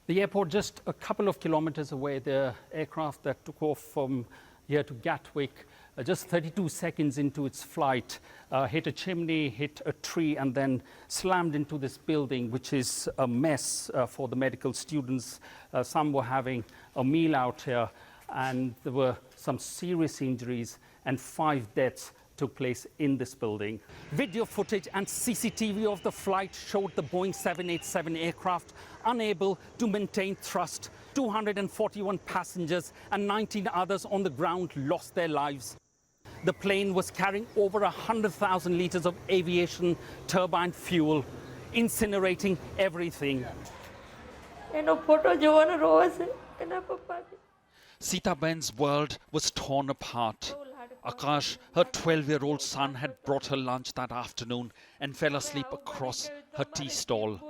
The airport just a couple of kilometers away, the aircraft that took off from here to Gatwick, just 32 seconds into its flight, hit a chimney, hit a tree, and then slammed into this building, which is a mess for the medical students. Some were having a meal out here, and there were some serious injuries, and 5 deaths took place in this building. Video footage and CCTV of the flight showed the Boeing 787 aircraft unable to maintain thrust. 241 passengers and 19 others on the ground lost their lives. The plane was carrying over 100,000 liters of aviation turbine fuel, incinerating everything. Sita Ben's world was torn apart. Akash, her 12-year-old son, had brought her lunch that afternoon and fell asleep across her tea stall.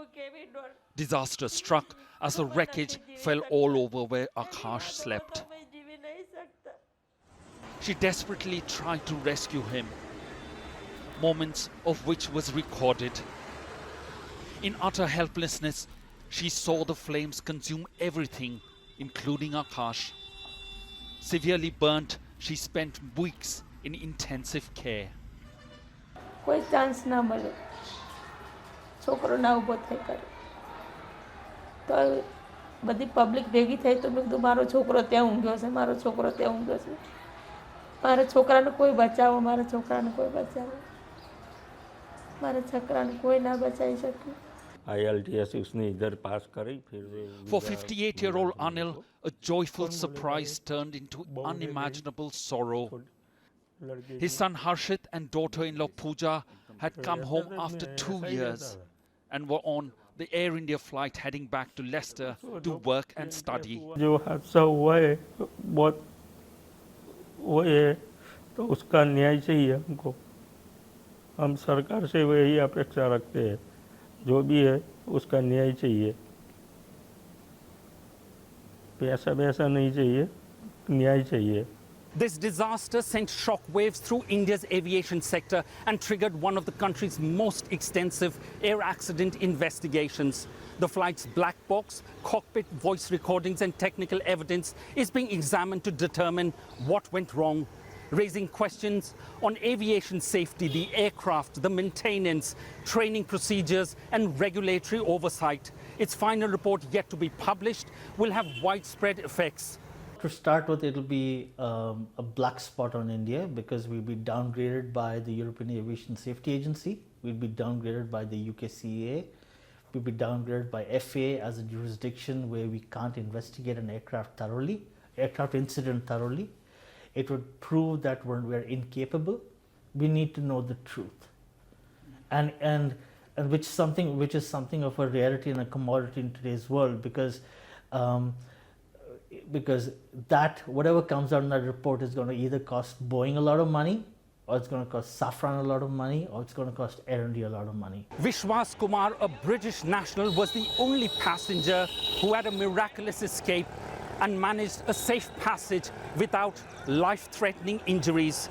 Disaster struck as the wreckage fell all over where Akash slept. She desperately tried to rescue him, moments of which was recorded. In utter helplessness, she saw the flames consume everything, including Akash. Severely burnt, she spent weeks in intensive care. कोई chance ना મળે છોકરો ના ઊભો થઈ કરે તો બધી પબ્લિક ભેગી થઈ તો મેં કીધું મારો છોકરો ત્યાં ઊંઘ્યો છે મારો છોકરો ત્યાં ઊંઘ્યો છે મારા છોકરાને કોઈ બચાવો મારા છોકરાને કોઈ બચાવો મારા છોકરાને કોઈ ના બચાવી શકે. For 58-year-old Anil, a joyful surprise turned into unimaginable sorrow. His son Harshit and daughter-in-law Pooja had come home after 2 years and were on the Air India flight heading back to Leicester to work and study. जो हादसा हुआ है बहुत वो है तो उसका न्याय चाहिए हमको. हम सरकार से वही अपेक्षा रखते हैं. जो भी है उसका न्याय चाहिए. पैसा वैसा नहीं चाहिए, न्याय चाहिए. This disaster sent shockwaves through India's aviation sector and triggered one of the country's most extensive air accident investigations. The flight's black box, cockpit voice recordings and technical evidence is being examined to determine what went wrong, raising questions on aviation safety, the aircraft, the maintenance, training procedures and regulatory oversight. Its final report, yet to be published, will have widespread effects. To start with, it will be a black spot on India because we'll be downgraded by the European Aviation Safety Agency, we'll be downgraded by the UKCAA, we'll be downgraded by FAA as a jurisdiction where we can't investigate an aircraft incident thoroughly. It would prove that we're incapable. We need to know the truth, and which is something of a rarity and a commodity in today's world because that whatever comes out in that report is going to either cost Boeing a lot of money, or it's going to cost Safran a lot of money, or it's going to cost Air India a lot of money. Vishwas Kumar, a British national, was the only passenger who had a miraculous escape and managed a safe passage without life-threatening injuries.